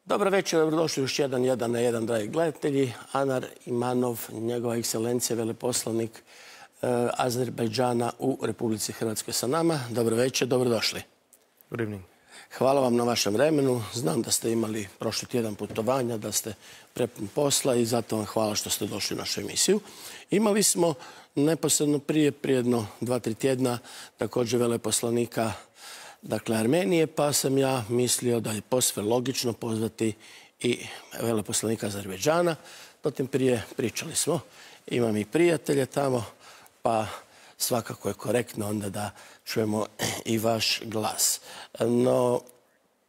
Dobro večer, dobrodošli još jedan na jedan, dragi gledatelji. Anar Imanov, njegova ekscelencija, veleposlanik Azerbajdžana u Republici Hrvatskoj sa nama. Dobro večer, dobrodošli. Good evening. Hvala vam na vašem vremenu. Znam da ste imali prošli tjedan putovanja, da ste prepun posla i zato vam hvala što ste došli u našu emisiju. Imali smo neposredno prije jedno 2-3 tjedna također veleposlanika Armenije, pa sam ja mislio da je posve logično pozvati i veleposlanika Azerbajdžana. Zatim prije pričali smo, imam i prijatelje tamo, pa svakako je korektno onda da čujemo i vaš glas. No,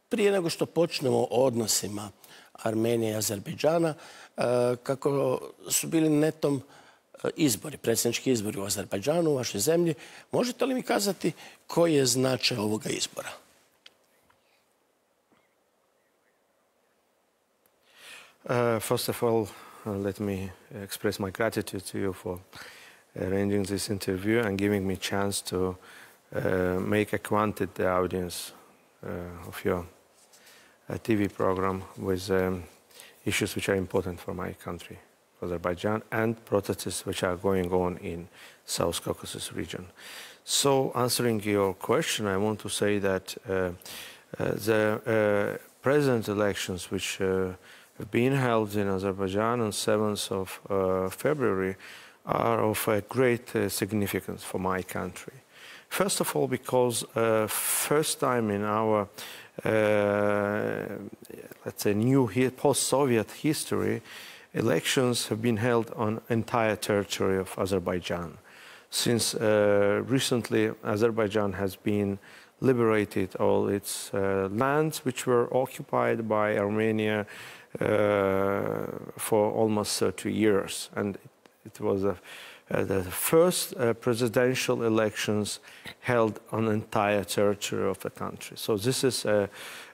prije nego što počnemo o odnosima Armenije i Azerbajdžana, kako su bili netom izbori, predsjednički izbori u Azerbajdžanu, u vašoj zemlji, možete li mi kazati koji je značaj ovoga izbora? First of all, let me express my gratitude to you for arranging this interview and giving me chance to make acquainted the audience of your TV program with issues which are important for my country, Azerbaijan, and processes which are going on in South Caucasus region. So, answering your question, I want to say that the present elections which have been held in Azerbaijan on 7th of February are of a great significance for my country. First of all, because first time in our, let's say, new post-Soviet history, elections have been held on entire territory of Azerbaijan. Since recently, Azerbaijan has been liberated all its lands which were occupied by Armenia for almost 30 years. And it was the first presidential elections held on the entire territory of the country. So this is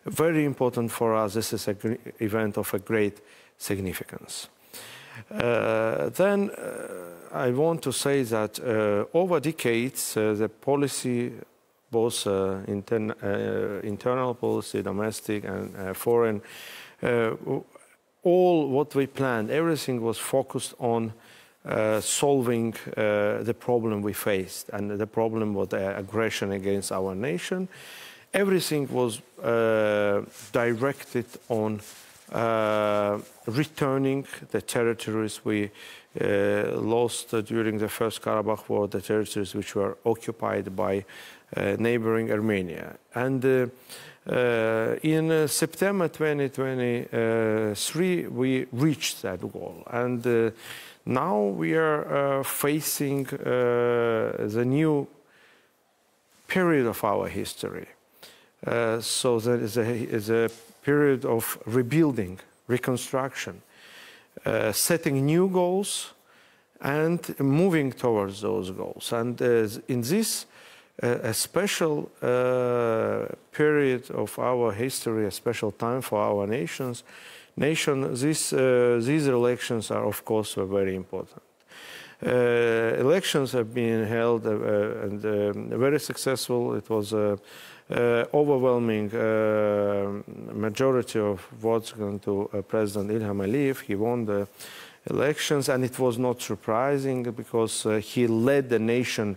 very important for us. This is an event of a great significance. Then I want to say that over decades, the policy, both internal policy, domestic and foreign, all what we planned, everything was focused on solving the problem we faced and the problem with the aggression against our nation. Everything was directed on returning the territories we lost during the First Karabakh War, the territories which were occupied by neighboring Armenia. And in September 2023, we reached that goal. And now we are facing the new period of our history. So there is a period of rebuilding, reconstruction, setting new goals and moving towards those goals. And in this a special period of our history, a special time for our nation, these elections are, of course, very important. Elections have been held and very successful. It was overwhelming majority of votes going to President Ilham Aliyev. He won the elections, and it was not surprising because he led the nation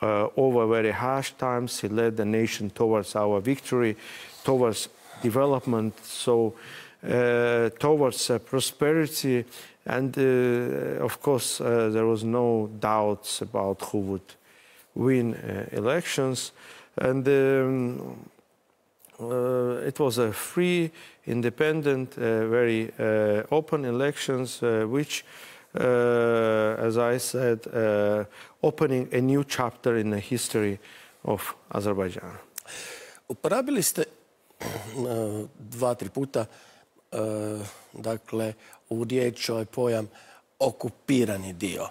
over very harsh times. He led the nation towards our victory, towards development, so towards prosperity. And of course, there was no doubts about who would win elections. And it was a free, independent, very open elections, which, as I said, opening a new chapter in the history of Azerbaijan. Uporabili ste 2-3 puta dakle, u riječ ovaj pojam okupirani dio,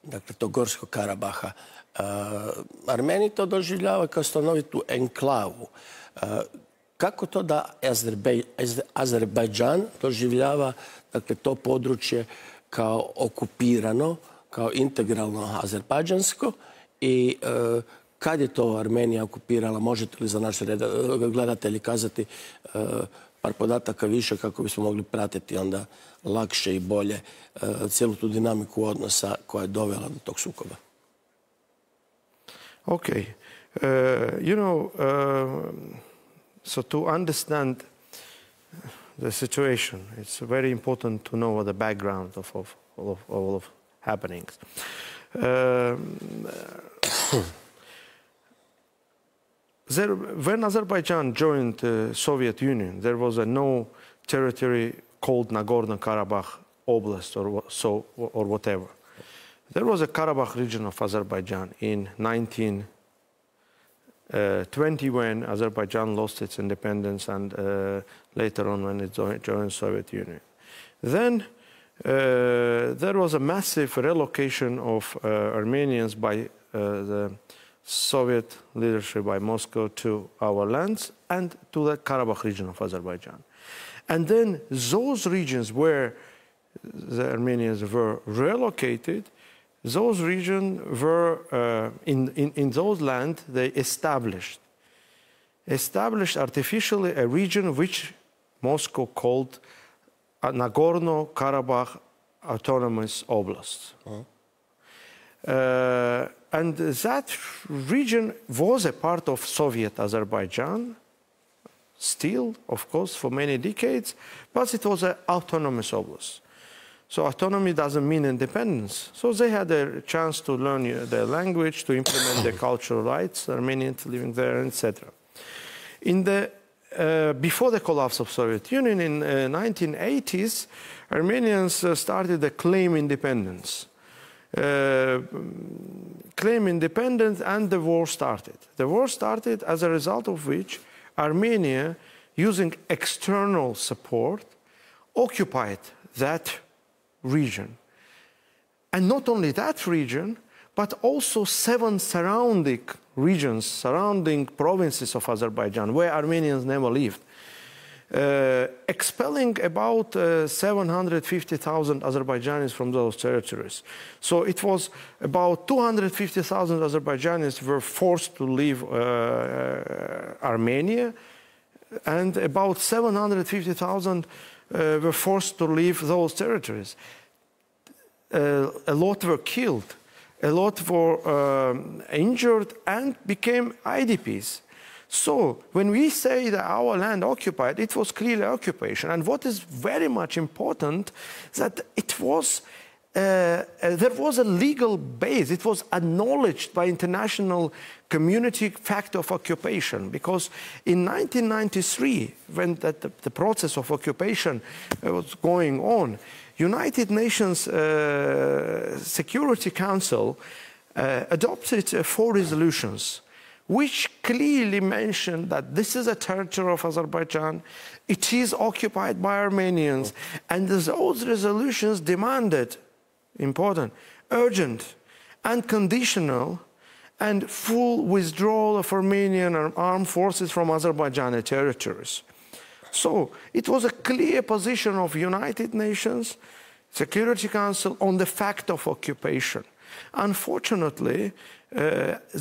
dakle, tog Gorskog Karabaha. Armeni to doživljava kao stanovitu enklavu. Kako to da Azerbajdžan doživljava, dakle, to područje kao okupirano, kao integralno azerbajdžansko i kad je to Armenija okupirala? Možete li za naše gledatelji kazati par podataka više kako bismo mogli pratiti onda lakše i bolje cijelu tu dinamiku odnosa koja je dovela do tog sukoba. Okay. So to understand the situation, it's very important to know the background of all of happenings. When Azerbaijan joined the Soviet Union, there was no territory called Nagorno-Karabakh Oblast or whatever. There was a Karabakh region of Azerbaijan in 1920 when Azerbaijan lost its independence and later on when it joined the Soviet Union. Then there was a massive relocation of Armenians by the Soviet leadership, by Moscow, to our lands and to the Karabakh region of Azerbaijan. And then those regions where the Armenians were relocated, those regions were, in those lands, they established artificially a region which Moscow called Nagorno-Karabakh Autonomous Oblast. And that region was a part of Soviet Azerbaijan, still, of course, for many decades, but it was an autonomous oblast. So autonomy doesn't mean independence. So they had a chance to learn their language, to implement their cultural rights, Armenians living there, etc. Before the collapse of Soviet Union in 1980s, Armenians started to claim independence. And the war started. The war started as a result of which Armenia, using external support, occupied that region. And not only that region, but also 7 surrounding regions, surrounding provinces of Azerbaijan, where Armenians never lived, expelling about 750,000 Azerbaijanis from those territories. So it was about 250,000 Azerbaijanis were forced to leave Armenia, and about 750,000 were forced to leave those territories. A lot were killed, a lot were injured and became IDPs. So when we say that our land occupied, it was clearly occupation. And what is very much important, that it was, there was a legal base. It was acknowledged by international community fact of occupation. Because in 1993, when the process of occupation was going on, United Nations Security Council adopted 4 resolutions which clearly mentioned that this is a territory of Azerbaijan, it is occupied by Armenians, and those resolutions demanded, important, urgent, unconditional, and full withdrawal of Armenian armed forces from Azerbaijani territories. So it was a clear position of United Nations Security Council on the fact of occupation. Unfortunately,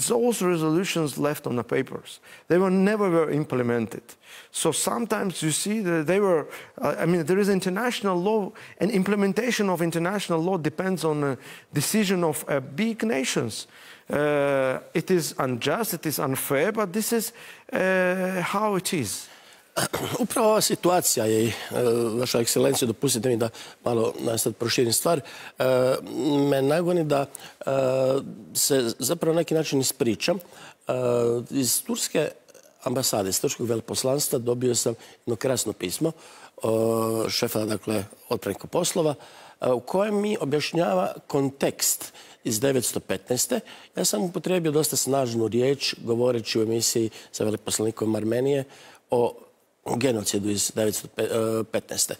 those resolutions left on the papers. They were never implemented. So sometimes you see that they were, there is international law, and implementation of international law depends on a decision of big nations. It is unjust, it is unfair, but this is how it is. Upravo ova situacija je, vaša ekscelencija, dopustite mi da malo sad proširim stvar, me nagoni da se zapravo na neki način ispričam. Iz turske ambasade, iz turskog veleposlanstva dobio sam jedno krasno pismo šefa, dakle, odpravnika poslova, u kojem mi objašnjava kontekst iz 1915. Ja sam upotrijebio dosta snažnu riječ govoreći u emisiji sa veleposlanikom Armenije o genocidu iz 1915.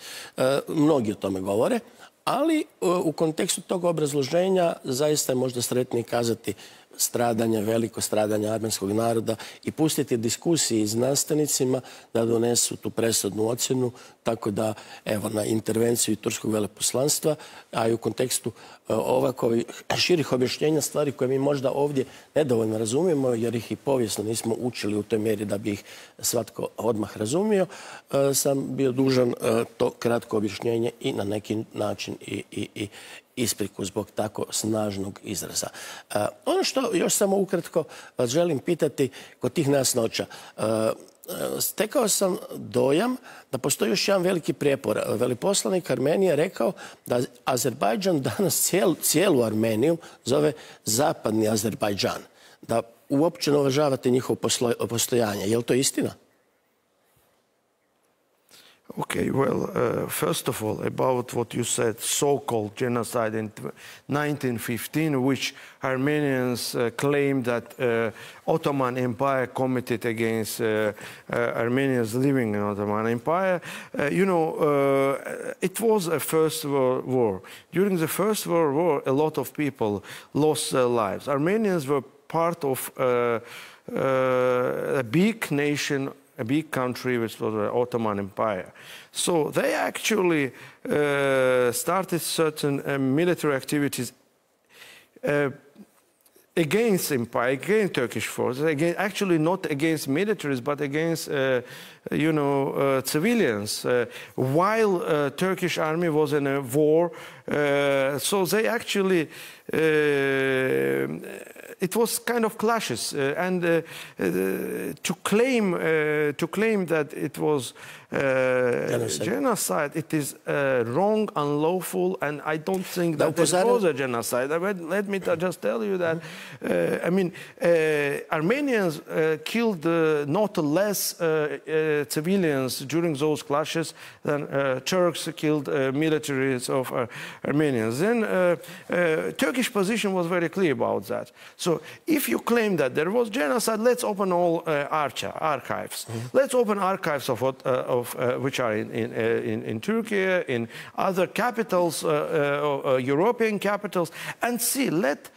Mnogi o tome govore, ali u kontekstu tog obrazloženja zaista je možda sretnije kazati stradanje, veliko stradanje armenskog naroda i pustiti diskusiji znanstvenicima da donesu tu presudnu ocjenu, tako da, evo, na intervenciju turskog veleposlanstva, a i u kontekstu ovako širih objašnjenja stvari koje mi možda ovdje nedovoljno razumijemo, jer ih i povijesno nismo učili u toj mjeri da bi ih svatko odmah razumio, sam bio dužan to kratko objašnjenje i na neki način i ispriku zbog tako snažnog izraza. Ono što još samo ukratko vas želim pitati kod tih nejasnoća. Stekao sam dojam da postoji još jedan veliki prijepor. Veleposlanik Armenije rekao da Azerbajdžan danas cijelu Armeniju zove zapadni Azerbajdžan. Da uopće ne uvažavate njihovo postojanje. Je li to istina? Okay, well, first of all, about what you said, so-called genocide in 1915, which Armenians claim that Ottoman Empire committed against Armenians living in Ottoman Empire. It was a First World War. During the First World War, a lot of people lost their lives. Armenians were part of a big nation, a big country, which was the Ottoman Empire. So they actually started certain military activities against empire, against Turkish forces, actually not against militaries, but against, civilians. While Turkish army was in a war, so they actually, it was kind of clashes, and to claim that it was genocide, it is wrong, unlawful, and I don't think that it was a genocide. Let me just tell you that, Armenians killed not less civilians during those clashes than Turks killed militaries of Armenians. Then Turkish position was very clear about that. So if you claim that there was genocide, let's open all archives. Let's open archives of which are in Turkey, in other capitals, European capitals, and see, let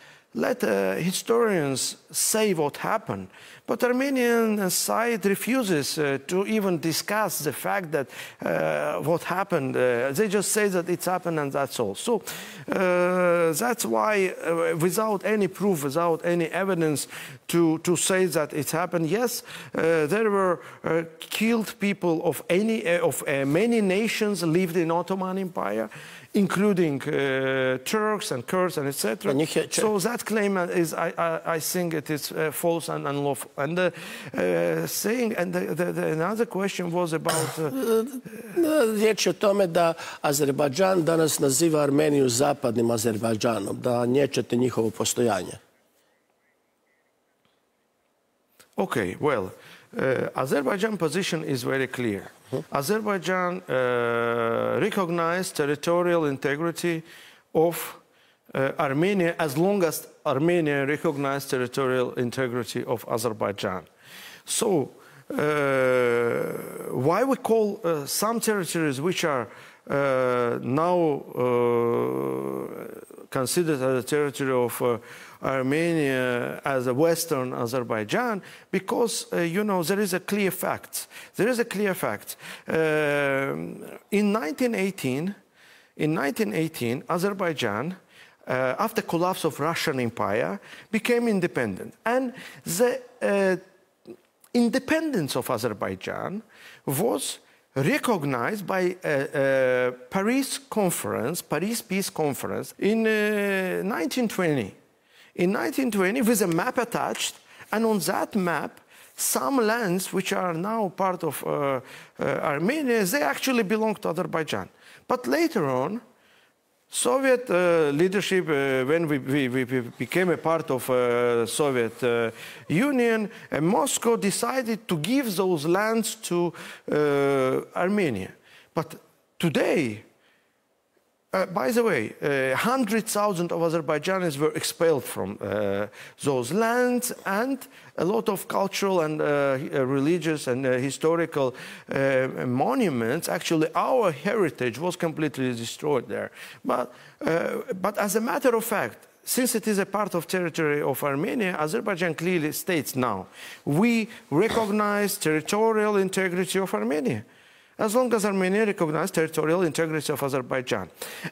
historians say what happened. But Armenian side refuses to even discuss the fact that what happened. They just say that it's happened and that's all. So that's why, without any proof, without any evidence to say that it happened, yes, there were killed people of many nations lived in Ottoman Empire, including Turks and Kurds and etc. So that claim is, I think, it is false and unlawful. And another question was about... Riječ je o tome da Azerbajdžan danas naziva Armeniju zapadnim Azerbajdžanom, da njećete njihovo postojanje. Okay, well, Azerbaijan position is very clear. Azerbaijan recognized territorial integrity of Armenia as long as Armenia recognized territorial integrity of Azerbaijan. So why we call some territories which are now considered as a territory of Armenia as a Western Azerbaijan, because, there is a clear fact. There is a clear fact. In 1918, Azerbaijan, after collapse of Russian Empire, became independent. And the independence of Azerbaijan was recognized by a Paris Peace Conference in 1920. In 1920, with a map attached, and on that map, some lands which are now part of Armenia, they actually belong to Azerbaijan. But later on, Soviet leadership, when we became a part of Soviet Union, Moscow decided to give those lands to Armenia. But today, by the way, 100,000 of Azerbaijanis were expelled from those lands, and a lot of cultural and religious and historical monuments, actually our heritage was completely destroyed there. But as a matter of fact, since it is a part of territory of Armenia, Azerbaijan clearly states now, we recognize territorial integrity of Armenia, as long as Armenia recognizes territorial integrity of Azerbaijan.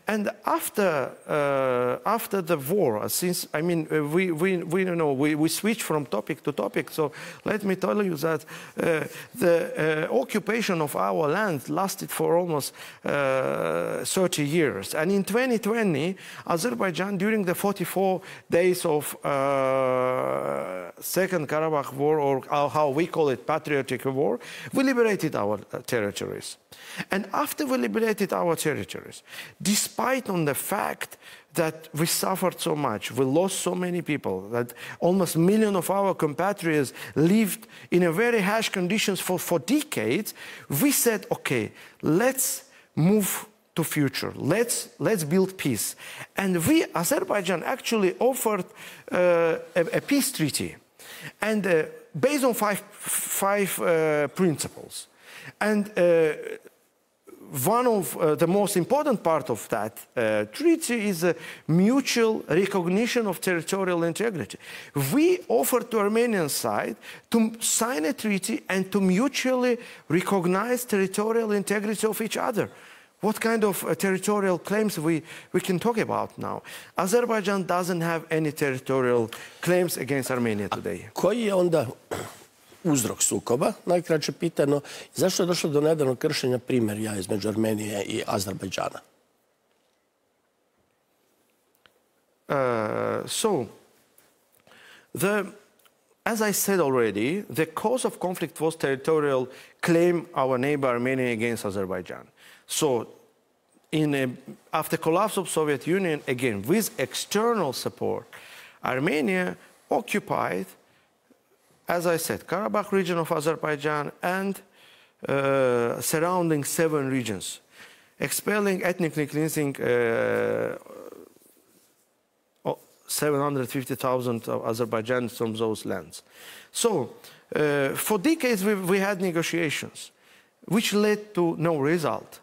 And after the war, since, I mean, we switch from topic to topic, so let me tell you that the occupation of our land lasted for almost 30 years. And in 2020, Azerbaijan, during the 44 days of Second Karabakh War, or how we call it, patriotic war, we liberated our territories. And after we liberated our territories, despite on the fact that we suffered so much, we lost so many people, that almost a million of our compatriots lived in a very harsh conditions for decades, we said, okay, let's move to future. Let's build peace. And we, Azerbaijan, actually offered a peace treaty, and based on five principles. And one of the most important part of that treaty is a mutual recognition of territorial integrity. We offered to Armenian side to sign a treaty and to mutually recognize territorial integrity of each other. What kind of territorial claims we can talk about now? Azerbaijan doesn't have any territorial claims against Armenia today. Koji je onda uzrok sukoba, najkraće pitano, zašto je došlo do nedavnog kršenja primirja između Armenije i Azerbajdžana? As I said already, the cause of conflict was territorial claim our neighbor Armenia against Azerbaijan. So, after collapse of Soviet Union, again, with external support, Armenia occupied, as I said, Karabakh region of Azerbaijan and surrounding 7 regions, expelling, ethnically cleansing 750,000 of Azerbaijanis from those lands. So, for decades we had negotiations, which led to no result.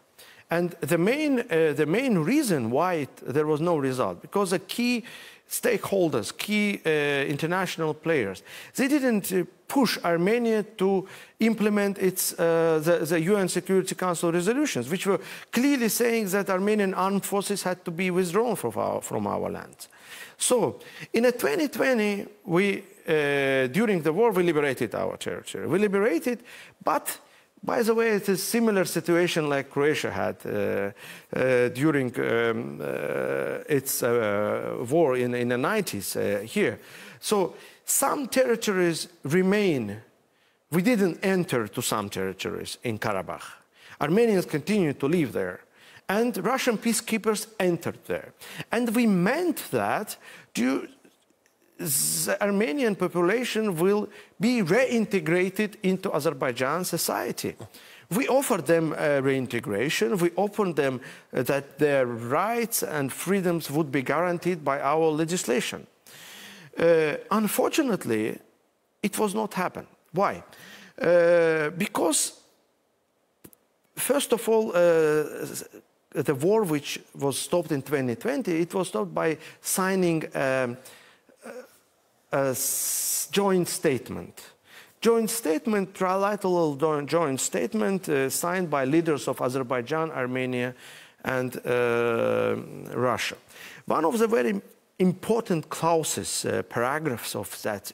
And the main reason why there was no result, because the key stakeholders, key international players, they didn't push Armenia to implement the UN Security Council resolutions, which were clearly saying that Armenian armed forces had to be withdrawn from our lands. So, in 2020, during the war, we liberated our territory. We liberated, but by the way, it's a similar situation like Croatia had during its war in the 90s here. So some territories remain. We didn't enter to some territories in Karabakh. Armenians continued to live there. And Russian peacekeepers entered there. And we meant that the Armenian population will be reintegrated into Azerbaijan society. We offered them reintegration. We offered them that their rights and freedoms would be guaranteed by our legislation. Unfortunately, it was not happen. Why? Because, first of all, the war which was stopped in 2020, it was stopped by signing a joint statement. Joint statement, trilateral joint statement signed by leaders of Azerbaijan, Armenia, and Russia. One of the very important clauses, paragraphs of that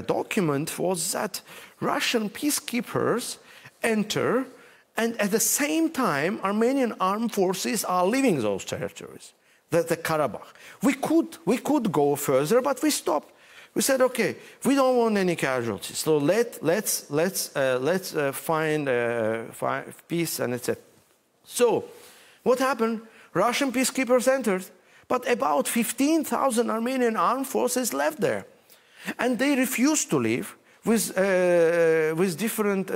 document was that Russian peacekeepers enter, and at the same time, Armenian armed forces are leaving those territories, the Karabakh. We could go further, but we stopped. We said, okay, we don't want any casualties, so let's find peace, and etc. So, what happened? Russian peacekeepers entered, but about 15,000 Armenian armed forces left there, and they refused to leave with different,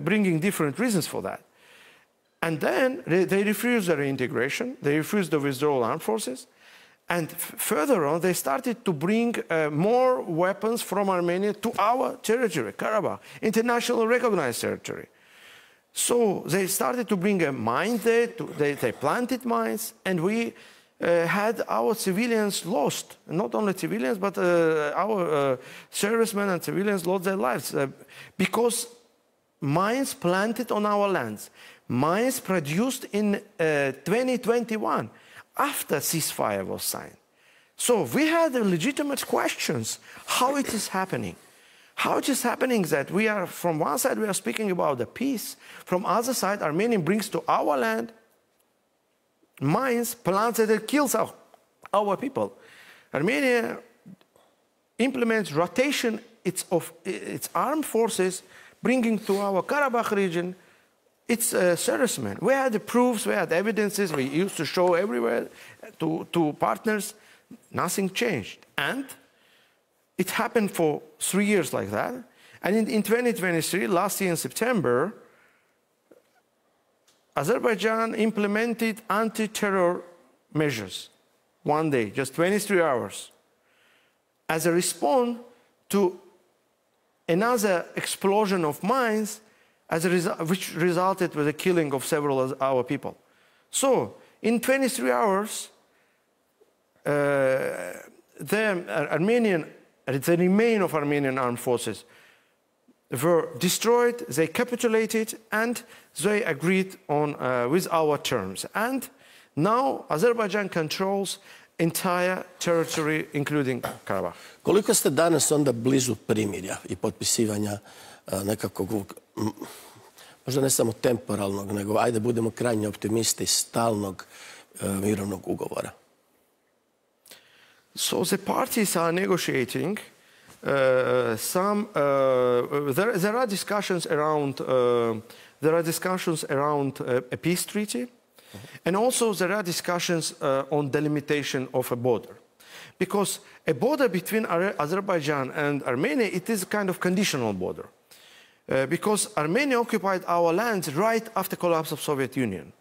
bringing different reasons for that. And then they refused the reintegration, they refused the withdrawal armed forces, and further on they started to bring more weapons from Armenia to our territory, Karabakh, internationally recognized territory. So they started to bring a mine there, they planted mines, and we had our civilians lost. Not only civilians, but our servicemen and civilians lost their lives because mines planted on our lands, mines produced in 2021 after ceasefire was signed. So we had legitimate questions how it is happening. How it is happening that we are, from one side, we are speaking about the peace. From other side, Armenia brings to our land mines, plants that kills our people. Armenia implements rotation of its armed forces, bringing to our Karabakh region its servicemen. We had the proofs, we had evidences, we used to show everywhere to partners. Nothing changed. And it happened for 3 years like that. And in 2023, last year in September, Azerbaijan implemented anti-terror measures. One day, just 23 hours. As a response to another explosion of mines, which resulted with the killing of several of our people. So, in 23 hours, the remain of Armenian armed forces were destroyed, they capitulated, and they agreed on with our terms. And now Azerbaijan controls entire territory, including Karabakh. Koliko ste danas onda blizu primirja i potpisivanja nekakvog, možda ne samo temporalnog, nego, ajde budemo krajnje optimisti, stalnog mirovnog ugovora? So the parties are negotiating. There are discussions around a peace treaty, and also there are discussions on delimitation of a border, because a border between Azerbaijan and Armenia, it is a kind of conditional border, because Armenia occupied our lands right after collapse of Soviet Union.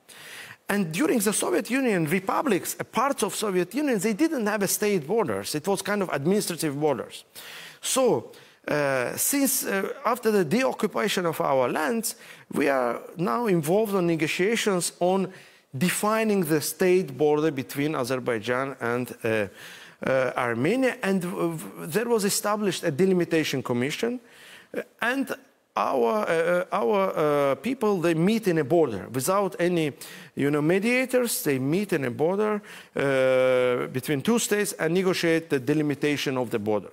And during the Soviet Union, republics, parts of Soviet Union, they didn't have a state borders. It was kind of administrative borders. So, since after the deoccupation of our lands, we are now involved in negotiations on defining the state border between Azerbaijan and Armenia. And there was established a delimitation commission. And our people, they meet in a border without any, mediators. They meet in a border between two states and negotiate the delimitation of the border.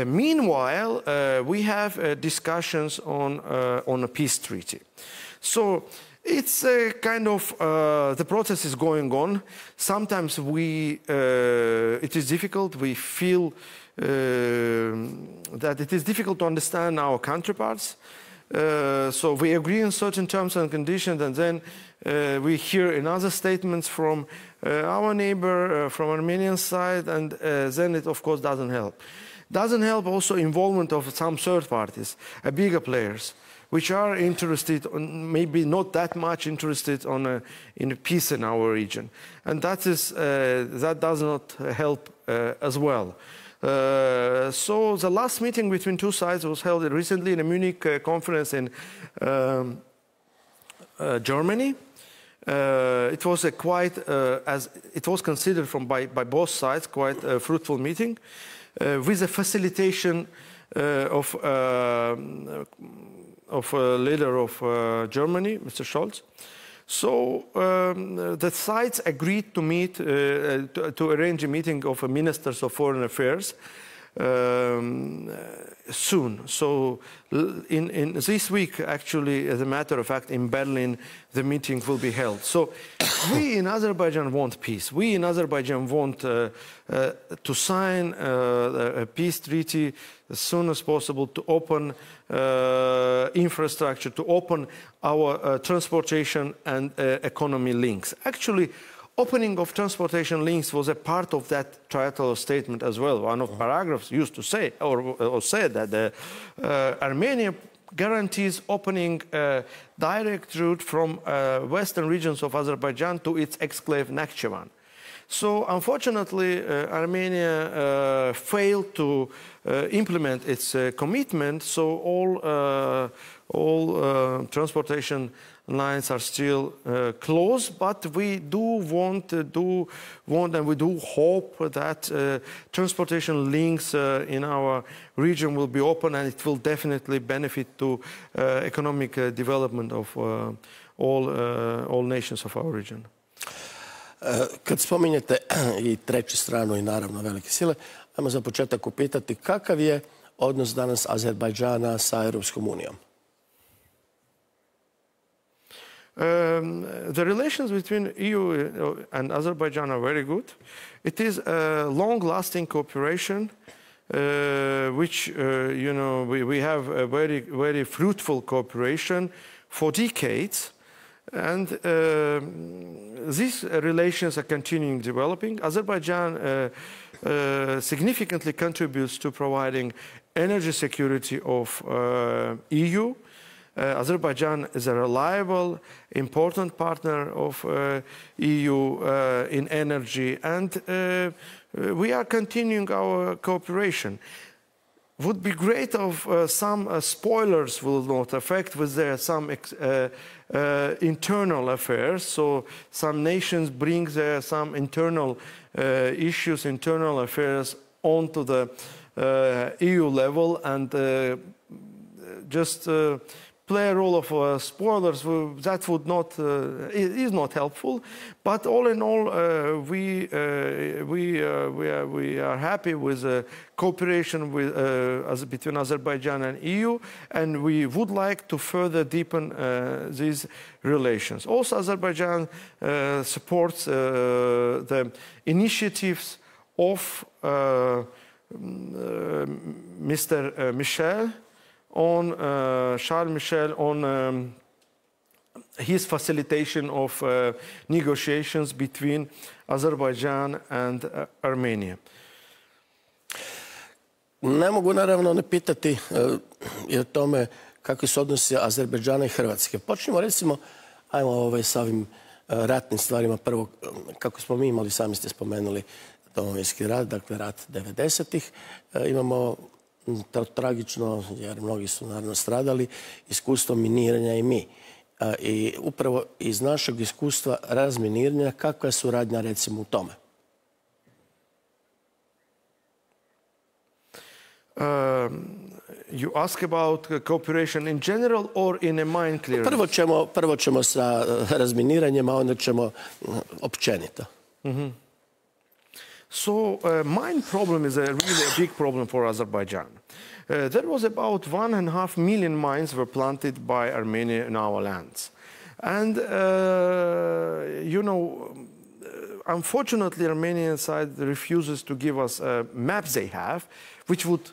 Meanwhile, we have discussions on a peace treaty. So it's kind of, the process is going on. Sometimes it is difficult. We feel that it is difficult to understand our counterparts. So we agree on certain terms and conditions, and then we hear another statements from our neighbor, from Armenian side, and then it, of course, doesn't help. Doesn't help also involvement of some third parties, bigger players, which are interested, maybe not that much interested in peace in our region. And that does not help as well. So the last meeting between two sides was held recently in a Munich conference in Germany. It was as it was considered by both sides, quite a fruitful meeting, with the facilitation of leader of Germany, Mr. Scholz. So the sides agreed to meet, to arrange a meeting of ministers of foreign affairs soon. So in this week, actually, as a matter of fact, in Berlin, the meeting will be held. So we in Azerbaijan want peace. We in Azerbaijan want to sign a peace treaty as soon as possible, to open infrastructure, to open our transportation and economy links. Actually, opening of transportation links was a part of that trilateral statement as well. One of the paragraphs used to say, or said that Armenia guarantees opening a direct route from western regions of Azerbaijan to its exclave Nakhchivan. So unfortunately, Armenia failed to implement its commitment, so all transportation lines are still closed, but we do want and we do hope that transportation links in our region will be open, and it will definitely benefit to economic development of all nations of our region. Kad spominjete i treću stranu i naravno velike sile, ajmo za početak upitati kakav je odnos danas Azerbajdžana sa Europskom unijom? The relations between EU and Azerbaijan are very good. It is a long-lasting cooperation, which we have a very fruitful cooperation for decades, and these relations are continuing developing. Azerbaijan significantly contributes to providing energy security of EU. Azerbaijan is a reliable, important partner of EU in energy, and we are continuing our cooperation. Would be great if some spoilers will not affect with their some internal affairs. So some nations bring their some internal issues, internal affairs onto the EU level, and just play a role of spoilers. That would not is not helpful. But all in all, we are happy with cooperation with between Azerbaijan and EU, and we would like to further deepen these relations. Also, Azerbaijan supports the initiatives of Mr. Michel on Charles Michel on his facilitation of negotiations between Azerbaijan and Armenia. Ne mogu naravno ne pitati i o tome kakvi su odnosi Azerbajdžana i Hrvatske. Počnemo recimo, ajmo sa ovim ratnim stvarima. Prvo, kako smo mi imali, sami ste spomenuli Domovinski rat, dakle rat 90-ih. Imamo tragično, jer mnogi su naravno stradali, iskustvo miniranja i mi. I upravo iz našeg iskustva razminiranja, kakva je suradnja recimo u tome? You ask about cooperation in general or in a mine clearance? Prvo ćemo sa razminiranjem, a onda ćemo općenito. So mine problem is really a big problem for Azerbaijan. There was about 1.5 million mines were planted by Armenia in our lands. And, unfortunately, Armenian side refuses to give us maps they have, which would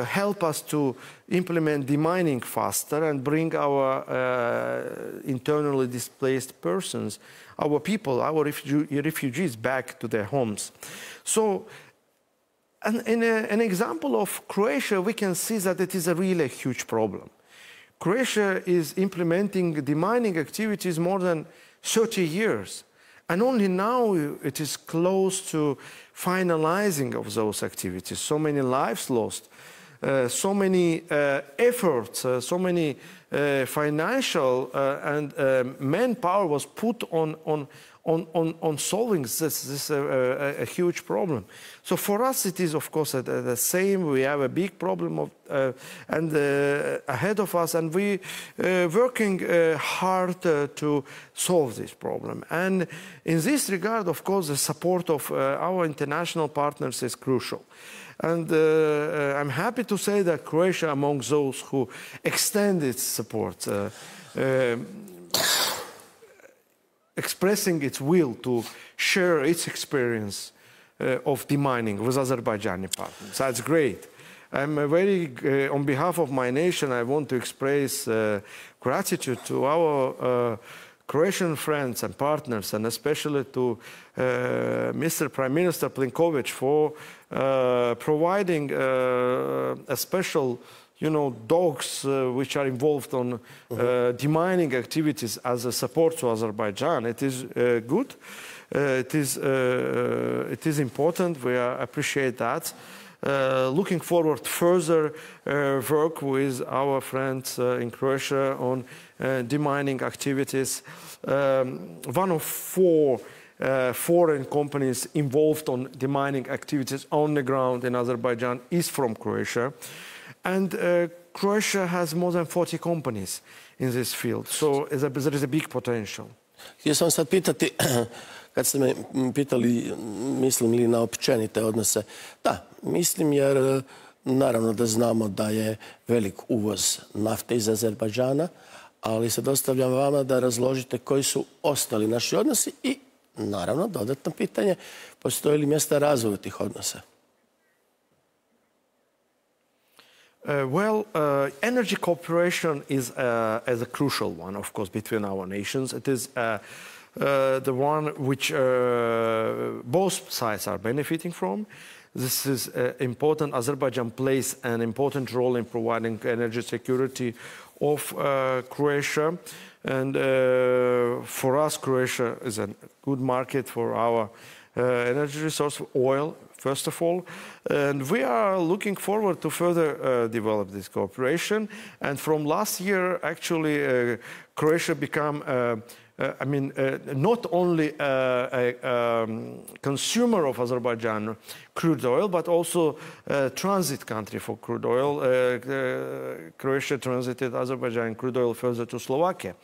help us to implement demining faster and bring our internally displaced persons, our people, our refugees back to their homes. So, in an example of Croatia, we can see that it is a really huge problem. Croatia is implementing demining activities more than 30 years. And only now it is close to finalizing of those activities. So many lives lost, so many efforts, so many financial and manpower was put on solving this a huge problem. So for us it is of course the same. We have a big problem ahead of us, and we working hard to solve this problem. And in this regard, of course, the support of our international partners is crucial. And I'm happy to say that Croatia, among those who extend its support, expressing its will to share its experience of demining with Azerbaijani partners. That's great. I'm on behalf of my nation, I want to express gratitude to our Croatian friends and partners, and especially to Mr. Prime Minister Plenković for providing a special, dogs which are involved on demining activities as a support to Azerbaijan. It is good. it is important. We appreciate that. Looking forward further work with our friends in Croatia on demining activities. One of four foreign companies involved on demining activities on the ground in Azerbaijan is from Croatia. And Croatia has more than 40 companies in this field, so there is a big potential. Htio sam sad pitati, kad ste me pitali mislim li na općenite odnose, da, mislim jer naravno da znamo da je velik uvoz nafte iz Azerbajdžana, ali se dostavljam vama da razložite koji su ostali naši odnosi i naravno dodatno pitanje, postoji li mjesta razvoju tih odnosa? Energy cooperation is a crucial one, of course, between our nations. It is the one which both sides are benefiting from. This is important. Azerbaijan plays an important role in providing energy security of Croatia. And for us, Croatia is a good market for our energy resource, oil, first of all. And we are looking forward to further develop this cooperation. And from last year, actually, Croatia became, not only a consumer of Azerbaijan crude oil, but also a transit country for crude oil. Croatia transited Azerbaijan crude oil further to Slovakia.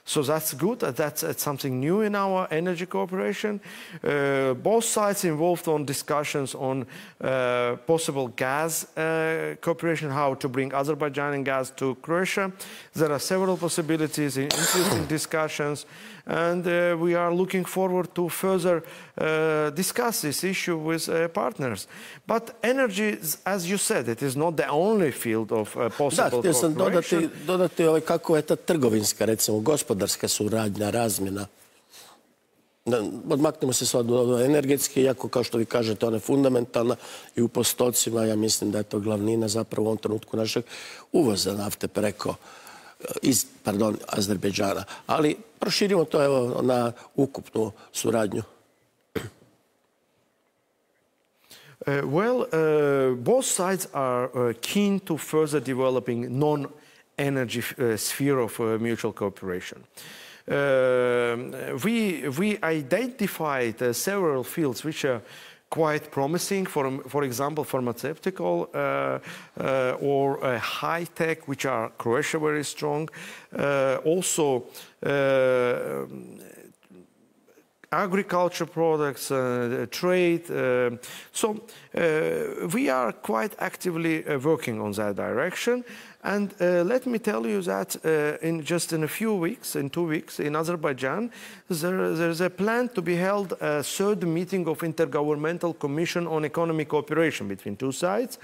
So that's good. That's something new in our energy cooperation. Both sides involved on discussions on possible gas cooperation, how to bring Azerbaijani gas to Croatia. There are several possibilities, interesting discussions, and we are looking forward to further discuss this issue with partners. But energy, as you said, it is not the only field of possible cooperation. Da, htio sam dodati kako je ta trgovinska, recimo, gospodarska suradnja, razmjena. Odmaknemo se sad od energetske, iako, kao što vi kažete, ona je fundamentalna i u postocima, ja mislim da je to glavnina zapravo u ovom trenutku našeg uvoza nafte preko Azerbajdžana. Ali proširimo to evo na ukupnu suradnju. Both sides are keen to further developing non-energy sphere of mutual cooperation. We identified several fields which are quite promising, for example, pharmaceutical or high-tech, which are Croatia very strong. Also, agriculture products, trade. So we are quite actively working on that direction. And let me tell you that in a few weeks, in 2 weeks, in Azerbaijan, there's a plan to be held a third meeting of Intergovernmental Commission on Economic Cooperation between two sides.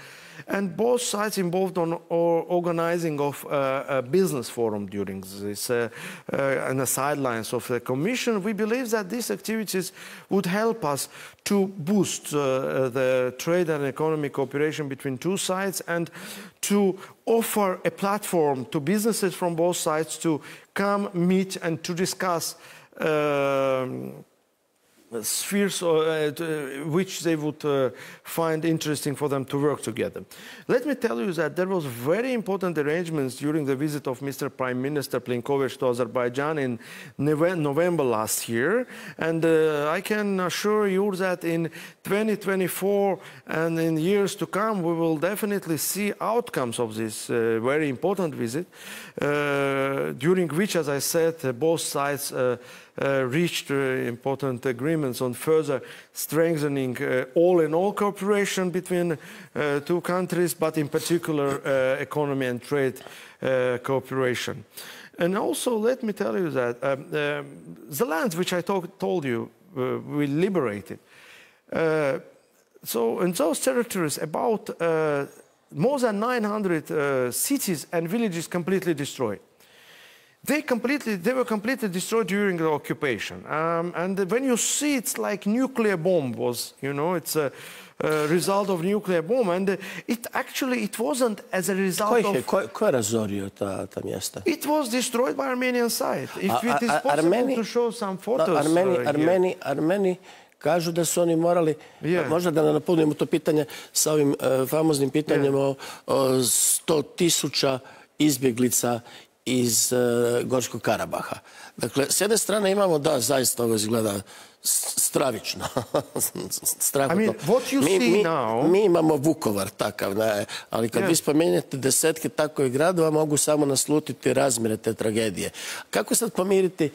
And both sides involved on organizing of a business forum during this and the sidelines of the Commission. We believe that these activities would help us to boost the trade and economic cooperation between two sides and to offer a platform to businesses from both sides to come, meet, and to discuss spheres which they would find interesting for them to work together. Let me tell you that there was very important arrangements during the visit of Mr. Prime Minister Plenković to Azerbaijan in November last year. And I can assure you that in 2024 and in years to come, we will definitely see outcomes of this very important visit, during which, as I said, both sides reached important agreements on further strengthening all-in-all cooperation between two countries, but in particular economy and trade cooperation. And also, let me tell you that the lands which I told you we liberated, so in those territories about more than 900 cities and villages completely destroyed. they were completely destroyed during the occupation. And when you see, it's like nuclear bomb was, you know, it's a result of nuclear bomb. And it wasn't as a result of... Ko je razorio ta mjesta? It was destroyed by Armenian side. If it is possible to show some photos... Armeni kažu da su oni morali, možda da napunimo to pitanje sa ovim famoznim pitanjem o 100.000 izbjeglica iz Gorskog Karabaha. Dakle, s jedne strane imamo, da, zaista ovo izgleda stravično. Strahotno. Mi imamo Vukovar takav, ali kad vi spomenete desetke takovih gradova, mogu samo naslutiti razmjere te tragedije. Kako sad pomiriti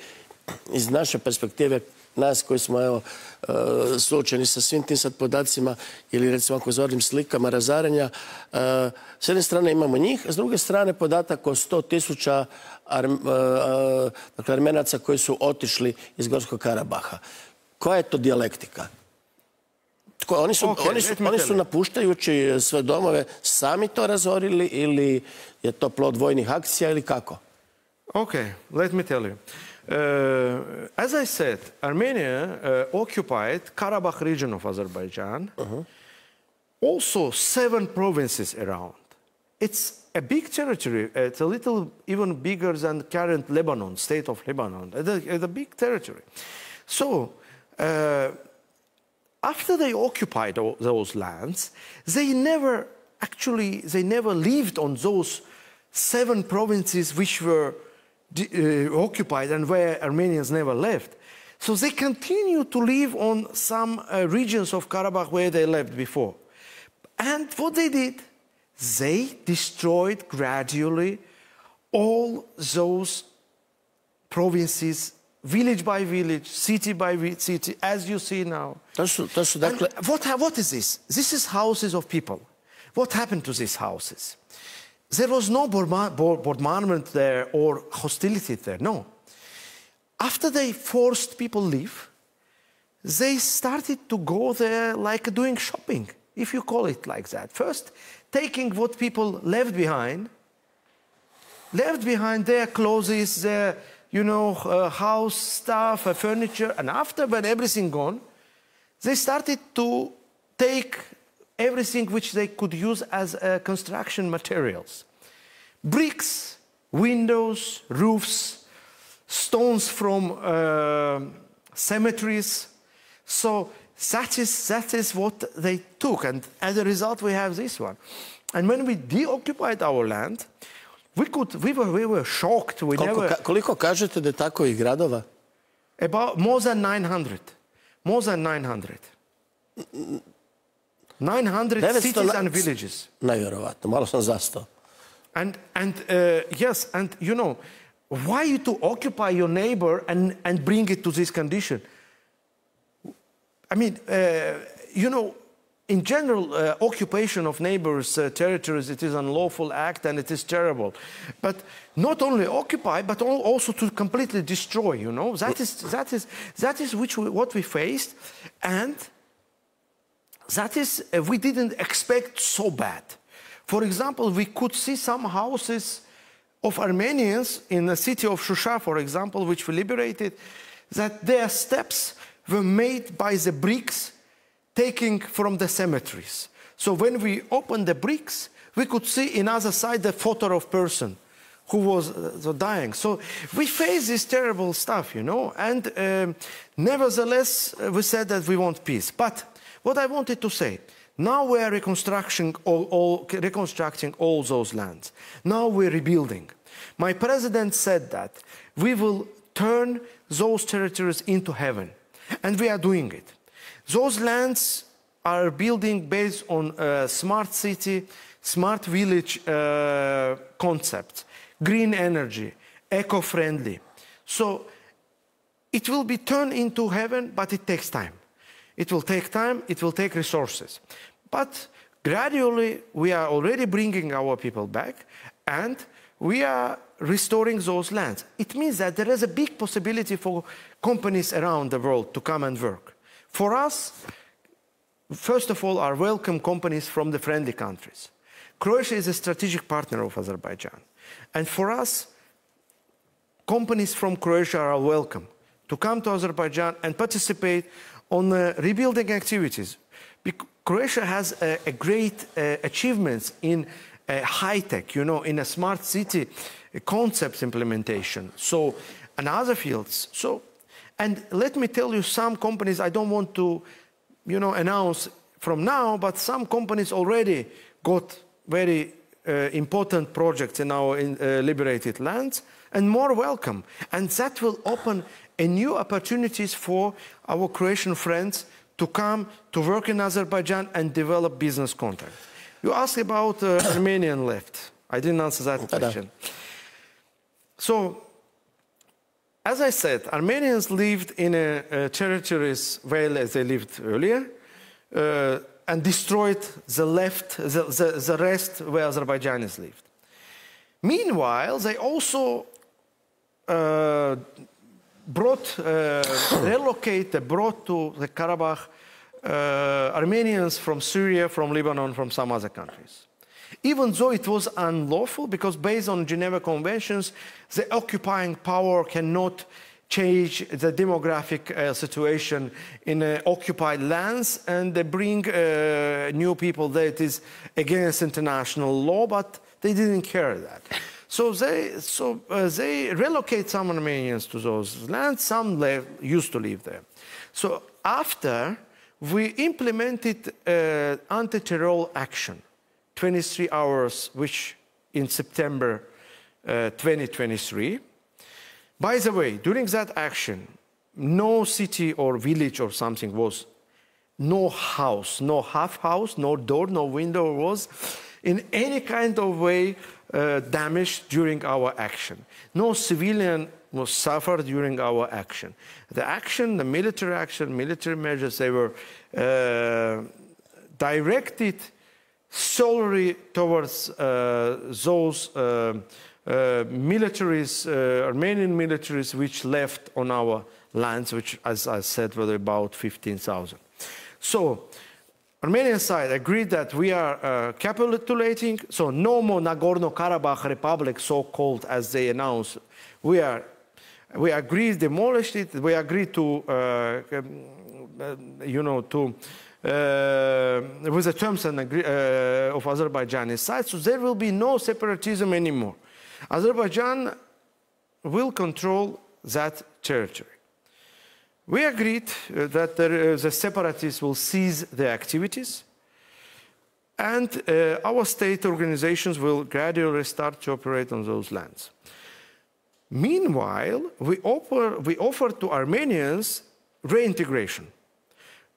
iz naše perspektive nas koji smo suočeni sa svim tim sad podacima ili recimo ako zovem slikama razaranja, s jedne strane imamo njih, a s druge strane podatak o 100.000 Armenaca koji su otišli iz Gorskog Karabaha. Koja je to dijalektika? Oni su napuštajući sve domove sami to razorili ili je to plod vojnih akcija ili kako? Okay, let me tell you. As I said, Armenia occupied Karabakh region of Azerbaijan, also 7 provinces around. It's a big territory. It's a little even bigger than current Lebanon, state of Lebanon. It's a big territory. So, after they occupied those lands, they never lived on those 7 provinces which were occupied and where Armenians never left. So they continue to live on some regions of Karabakh where they lived before. And what they did, they destroyed gradually all those provinces, village by village, city by city, as you see now. What is this? This is houses of people. What happened to these houses? There was no bombardment there or hostility there, no. After they forced people to leave, they started to go there like doing shopping, if you call it like that. First, taking what people left behind their clothes, their, house stuff, furniture, and after, when everything gone, they started to take everything which they could use as construction materials. Bricks, windows, roofs, stones from cemeteries. So that is what they took. And as a result, we have this one. And when we deoccupied our land, we were shocked. Koliko kažete da je takovih gradova? About more than 900. More than 900. 900 cities and villages. Nevjerovatno, malo sam zastao. And why to occupy your neighbor and bring it to this condition? I mean, in general, occupation of neighbors' territories, it is an unlawful act and it is terrible. But not only occupy, but also to completely destroy, That is what we faced. And that is, we didn't expect so bad. For example, we could see some houses of Armenians in the city of Shusha, for example, which we liberated, that their steps were made by the bricks taken from the cemeteries. So when we opened the bricks, we could see in other side the photo of person who was dying. So we faced this terrible stuff, and nevertheless, we said that we want peace. But what I wanted to say, now we are reconstructing all those lands. Now we're rebuilding. My president said that we will turn those territories into heaven. And we are doing it. Those lands are building based on smart city, smart village concepts, green energy, eco-friendly. So it will be turned into heaven, but it takes time. It will take time, it will take resources. But gradually, we are already bringing our people back, and we are restoring those lands. It means that there is a big possibility for companies around the world to come and work. For us, first of all, are welcome companies from the friendly countries. Croatia is a strategic partner of Azerbaijan. And for us, companies from Croatia are welcome to come to Azerbaijan and participate on rebuilding activities. Croatia has a great achievements in high-tech, you know, in a smart city concepts implementation, so, and other fields. So, and let me tell you, some companies, I don't want to, you know, announce from now, but some companies already got very important projects in our liberated lands, and more welcome. And that will open a new opportunities for our Croatian friends to come to work in Azerbaijan and develop business contacts. You asked about Armenian left. I didn't answer that question. So, as I said, Armenians lived in territories well as they lived earlier, and destroyed the rest where Azerbaijanis lived. Meanwhile, they also brought to the Karabakh Armenians from Syria, from Lebanon, from some other countries. Even though it was unlawful, because based on Geneva Conventions, the occupying power cannot change the demographic situation in occupied lands, and they bring new people there. It is against international law, but they didn't care that. So they relocate some Armenians to those lands, some used to live there. So after we implemented anti-terror action, 23 hours, which in September 2023. By the way, during that action, no city or village or something was, no house, no half house, no door, no window was in any kind of way damaged during our action. No civilian was suffered during our action. The action, the military measures, they were directed solely towards those militaries, Armenian militaries, which left on our lands, which, as I said, were about 15,000. So, Armenian side agreed that we are capitulating, so no more Nagorno-Karabakh Republic, so-called, as they announced. We agreed, demolished it. We agreed to, you know, to with the terms of Azerbaijani side, so there will be no separatism anymore. Azerbaijan will control that territory. We agreed that the separatists will cease their activities, and our state organizations will gradually start to operate on those lands. Meanwhile, we offer to Armenians reintegration.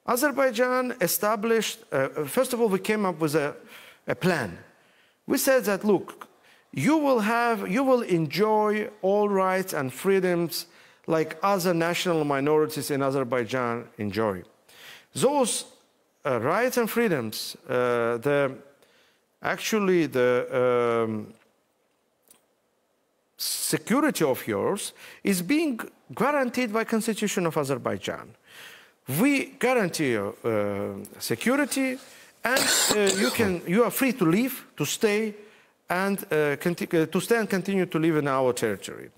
Azerbaijan established, first of all, we came up with a plan. We said that, look, you will enjoy all rights and freedoms like other national minorities in Azerbaijan enjoy. Those rights and freedoms, actually the security of yours is being guaranteed by Constitution of Azerbaijan. We guarantee you security, and you are free to leave, to stay, and continue to live in our territory.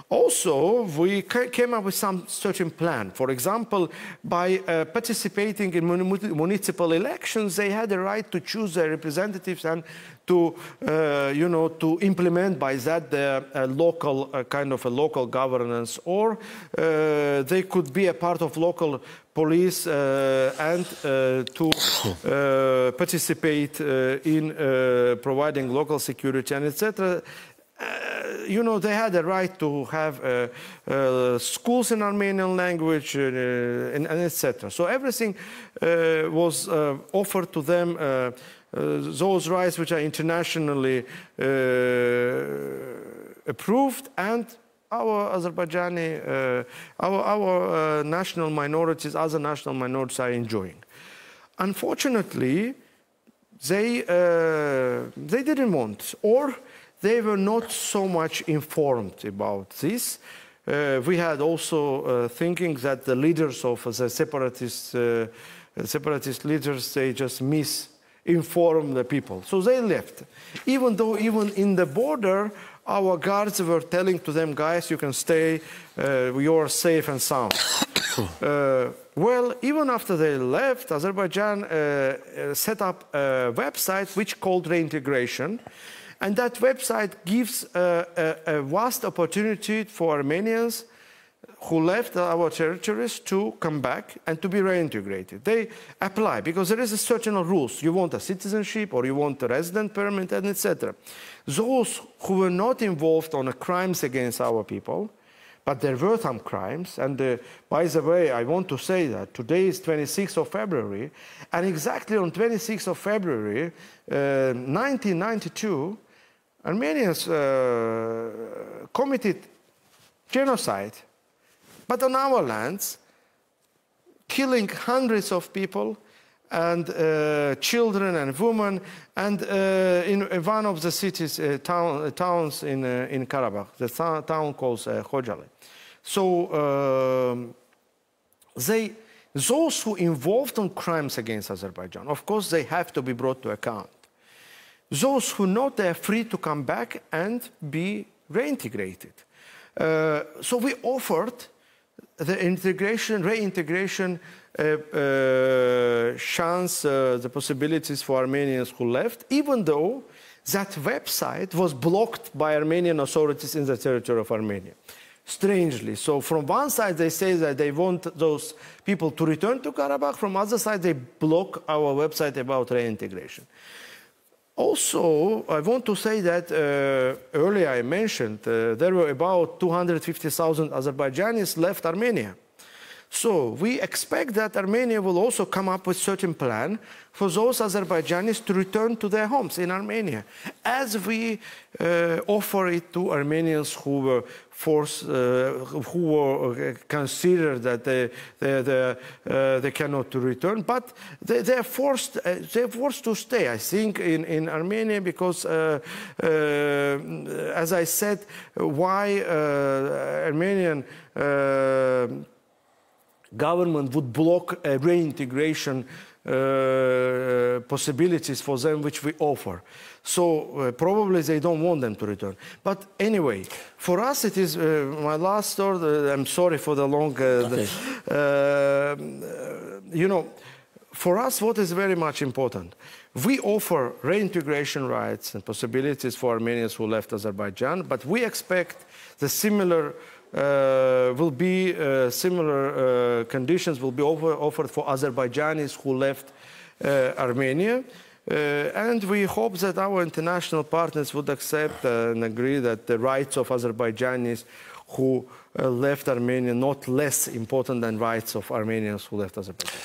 Also, we came up with some certain plan. For example, by participating in municipal elections, they had the right to choose their representatives and to, you know, to implement by that the local kind of a local governance, or they could be a part of local police and to participate in providing local security and etc. You know, they had the right to have schools in Armenian language and etc. So everything was offered to them, those rights which are internationally approved, and our Azerbaijani, our national minorities, other national minorities are enjoying. Unfortunately, they didn't want, or they were not so much informed about this. We had also thinking that the leaders of the separatist leaders, they just inform the people. So they left. Even though even in the border, our guards were telling to them, guys, you can stay, you're safe and sound. Well, even after they left, Azerbaijan set up a website which called Reintegration. And that website gives a vast opportunity for Armenians who left our territories to come back and to be reintegrated. They apply because there is a certain rules. You want a citizenship or you want a resident permit, and etc. Those who were not involved on crimes against our people, but there were some crimes. And by the way, I want to say that today is 26th of February, and exactly on 26th of February, 1992, Armenians committed genocide, but on our lands, killing hundreds of people and children and women, and in one of the cities, towns in Karabakh, the town called Khojali. So those who involved in crimes against Azerbaijan, of course, they have to be brought to account. Those who not, they are free to come back and be reintegrated. So we offered the reintegration chance, the possibilities for Armenians who left, even though that website was blocked by Armenian authorities in the territory of Armenia. Strangely. So from one side they say that they want those people to return to Karabakh, from the other side they block our website about reintegration. Also, I want to say that earlier I mentioned there were about 250,000 Azerbaijanis left Armenia. So we expect that Armenia will also come up with a certain plan for those Azerbaijanis to return to their homes in Armenia, as we offer it to Armenians who were forced, who were considered that they cannot return, but they're forced to stay. I think in Armenia because, as I said, why Armenian government would block reintegration possibilities for them which we offer. So probably they don't want them to return. But anyway, for us it is my last thought. I'm sorry for the long. You know, for us, what is very much important, we offer reintegration rights and possibilities for Armenians who left Azerbaijan, but we expect the similar will be similar conditions will be offered for Azerbaijanis who left Armenia. And we hope that our international partners would accept and agree that the rights of Azerbaijanis who left Armenia not less important than rights of Armenians who left Azerbaijan.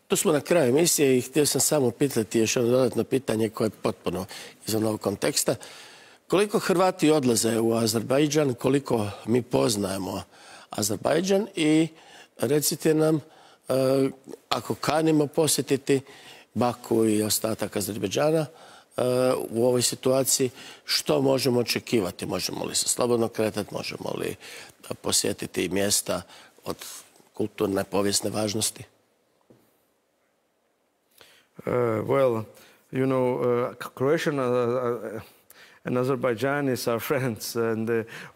Tu smo na kraju emisije i htio sam samo pitati još jedno dodatno pitanje koje je potpuno izvan ovog konteksta. Koliko Hrvati odlaze u Azerbajdžan, koliko mi poznajemo Azerbajdžan i recite nam, ako kanimo posjetiti Baku i ostatak Azerbajdžana u ovoj situaciji, što možemo očekivati? Možemo li se slobodno kretati, možemo li posjetiti mjesta od kulturne, povijesne važnosti? Well, you know, Croatian and Azerbaijanis are friends, and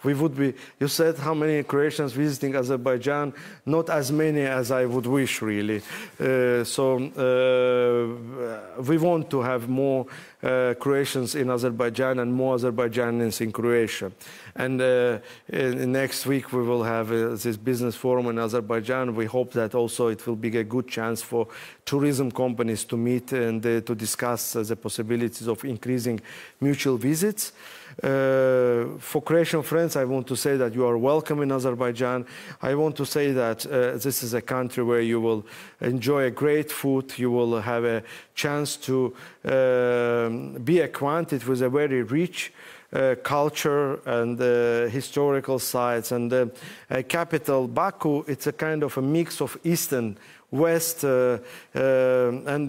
we would be, you said how many Croatians visiting Azerbaijan, not as many as I would wish, really. So we want to have more Croatians in Azerbaijan and more Azerbaijanis in Croatia. And next week we will have this business forum in Azerbaijan. We hope that also it will be a good chance for tourism companies to meet and to discuss the possibilities of increasing mutual visits. For Croatian friends, I want to say that you are welcome in Azerbaijan. I want to say that this is a country where you will enjoy a great food. You will have a chance to be acquainted with a very rich culture and historical sites. And the capital, Baku, it's a kind of a mix of Eastern, West, and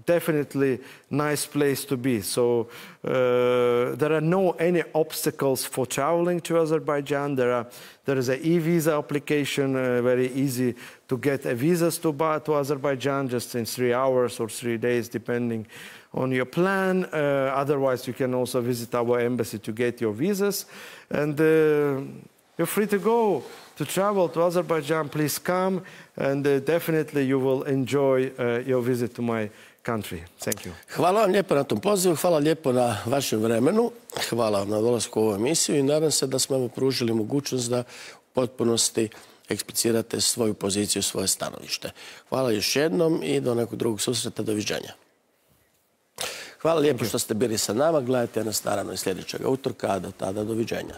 definitely nice place to be. So there are any obstacles for traveling to Azerbaijan. There is an e-visa application, very easy to get a visa to Azerbaijan, just in 3 hours or 3 days, depending on your plan. Otherwise, you can also visit our embassy to get your visas. And you're free to go, to travel to Azerbaijan. Please come, and definitely you will enjoy your visit to my country. Thank you. Hvala vam lijepo na tom pozivu, hvala lijepo na vašem vremenu, hvala vam na dolasku u ovu emisiju i nadam se da smo vam pružili mogućnost da u potpunosti eksplicirate svoju poziciju, svoje stanovište. Hvala još jednom i do nekog drugog susreta. Doviđenja. Hvala lijepo što ste bili sa nama. Gledajte nas naravno i sljedećeg utorka, a do tada doviđenja.